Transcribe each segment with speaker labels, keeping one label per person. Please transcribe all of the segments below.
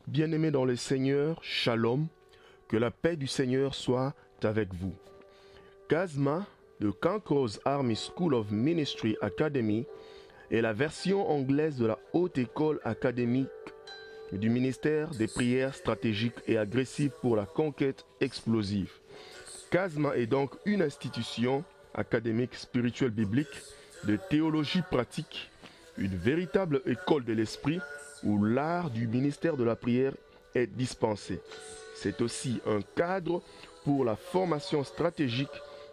Speaker 1: Bien-aimés dans le Seigneur, Shalom, que la paix du Seigneur soit avec vous. CASMA, de Concourse Army School of Ministry Academy, est la version anglaise de la Haute École académique du ministère des prières stratégiques et agressives pour la conquête explosive. CASMA est donc une institution académique spirituelle biblique de théologie pratique, une véritable école de l'esprit où l'art du ministère de la prière est dispensé. C'est aussi un cadre pour la formation stratégique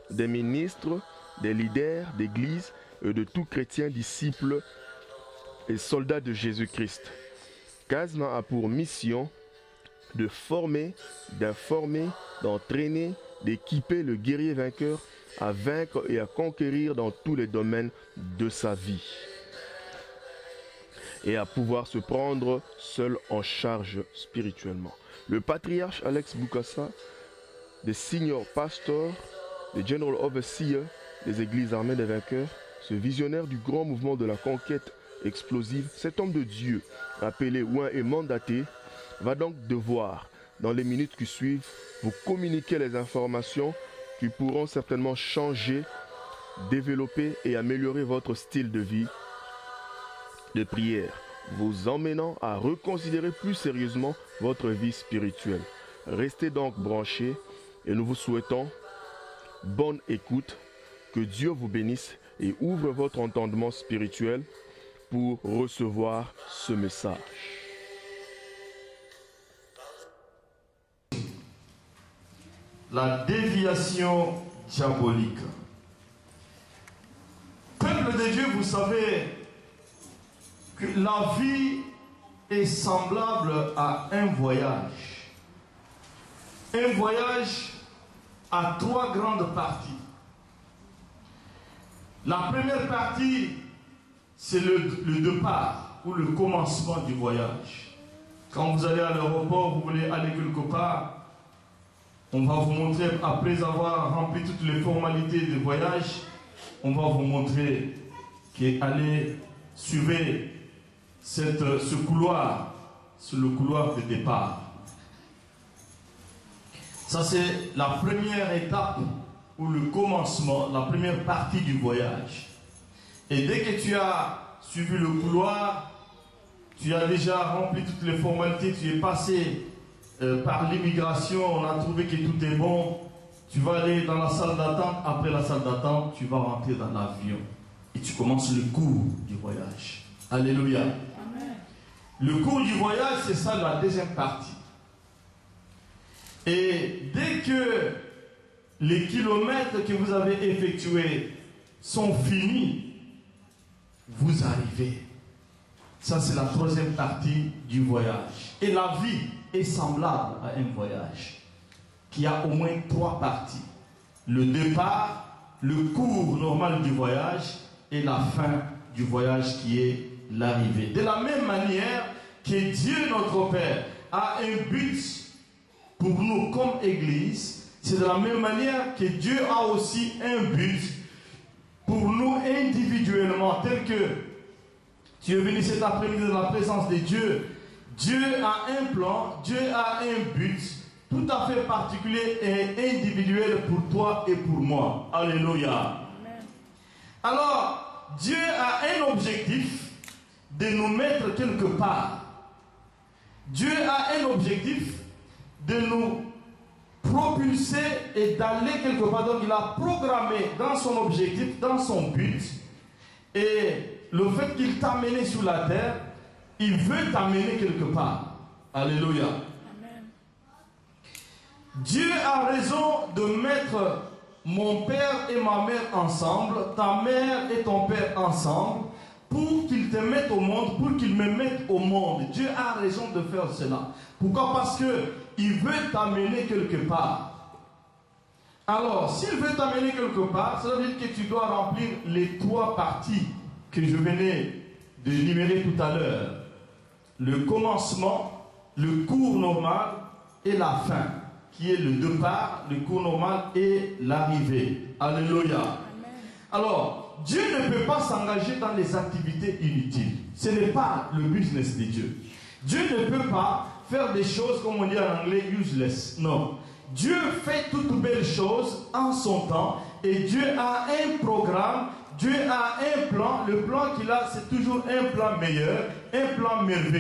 Speaker 1: des ministres, des leaders d'église et de tout chrétien disciple et soldat de Jésus-Christ. CASMA a pour mission de former, d'informer, d'entraîner, d'équiper le guerrier vainqueur à vaincre et à conquérir dans tous les domaines de sa vie et à pouvoir se prendre seul en charge spirituellement. Le patriarche Alex Bukasa, le senior pastor, le general overseer des églises armées des vainqueurs, ce visionnaire du grand mouvement de la conquête explosive, cet homme de Dieu, appelé oint et mandaté, va donc devoir, dans les minutes qui suivent, vous communiquer les informations qui pourront certainement changer, développer et améliorer votre style de vie de prière, vous emmenant à reconsidérer plus sérieusement votre vie spirituelle. Restez donc branchés et nous vous souhaitons bonne écoute, que Dieu vous bénisse et ouvre votre entendement spirituel pour recevoir ce message.
Speaker 2: La déviation diabolique. Peuple de Dieu, vous savez que la vie est semblable à un voyage. Un voyage à trois grandes parties. La première partie, c'est le départ ou le commencement du voyage. Quand vous allez à l'aéroport, vous voulez aller quelque part, on va vous montrer, après avoir rempli toutes les formalités du voyage, on va vous montrer qu'allez suivre ce couloir, c'est le couloir de départ. Ça, c'est la première étape ou le commencement, la première partie du voyage. Et dès que tu as suivi le couloir, tu as déjà rempli toutes les formalités, tu es passé par l'immigration, on a trouvé que tout est bon, tu vas aller dans la salle d'attente, après la salle d'attente, tu vas rentrer dans l'avion et tu commences le cours du voyage. Alléluia. Amen. Le cours du voyage, c'est ça la deuxième partie. Et dès que les kilomètres que vous avez effectués sont finis, vous arrivez. Ça, c'est la troisième partie du voyage. Et la vie est semblable à un voyage qui a au moins trois parties. Le départ, le cours normal du voyage et la fin du voyage qui est l'arrivée. De la même manière que Dieu, notre Père, a un but pour nous comme Église, c'est de la même manière que Dieu a aussi un but pour nous individuellement, tel que tu es venu cet après-midi dans la présence de Dieu. Dieu a un plan, Dieu a un but tout à fait particulier et individuel pour toi et pour moi. Alléluia. Amen. Alors, Dieu a un objectif de nous mettre quelque part. Dieu a un objectif de nous propulser et d'aller quelque part. Donc, il a programmé dans son objectif, dans son but. Et le fait qu'il t'a amené sur la terre, il veut t'amener quelque part. Alléluia. Amen. Dieu a raison de mettre mon père et ma mère ensemble, ta mère et ton père ensemble, pour qu'ils te mettent au monde, pour qu'ils me mettent au monde. Dieu a raison de faire cela. Pourquoi? Parce qu'il veut t'amener quelque part. Alors, s'il veut t'amener quelque part, ça veut dire que tu dois remplir les trois parties que je venais de énumérer tout à l'heure. Le commencement, le cours normal et la fin, qui est le départ, le cours normal et l'arrivée. Alléluia. Amen. Alors, Dieu ne peut pas s'engager dans les activités inutiles. Ce n'est pas le business de Dieu. Dieu ne peut pas faire des choses, comme on dit en anglais, useless. Non. Dieu fait toutes belles choses en son temps et Dieu a un programme, Dieu a un plan. Le plan qu'il a, c'est toujours un plan meilleur, un plan merveilleux.